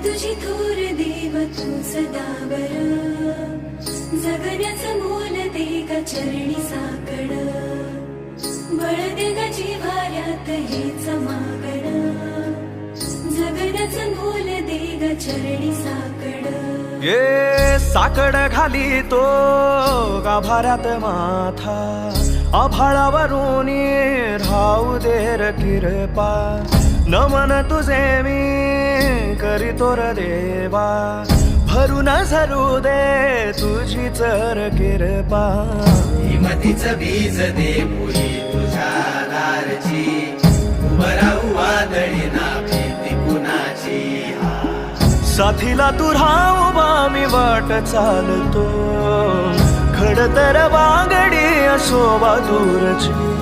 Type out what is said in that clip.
तुझी थोर देव तू सदा बरं, जगण्याचं मोल दे ग चरणी साकड, बळ दे ग जिव्हाऱ्यात हेच मागण, जगण्याचं मोल दे ग चरणी साकड. ये साकड घाली तो गाभाऱ्यात माथा, आभाळावरून राहू दे र कृपा, नमन तुझे मी करीतो र देवा, भरून झरू दे तुझी चर कृपा. हिमतीच बीज दे पुरी तुझ्या दारची, उभं राहू वादळी ना भीती कुणाची. साथीला तू राहूबा मी वाट चालतो, खडतर बांगडी असो दूरची.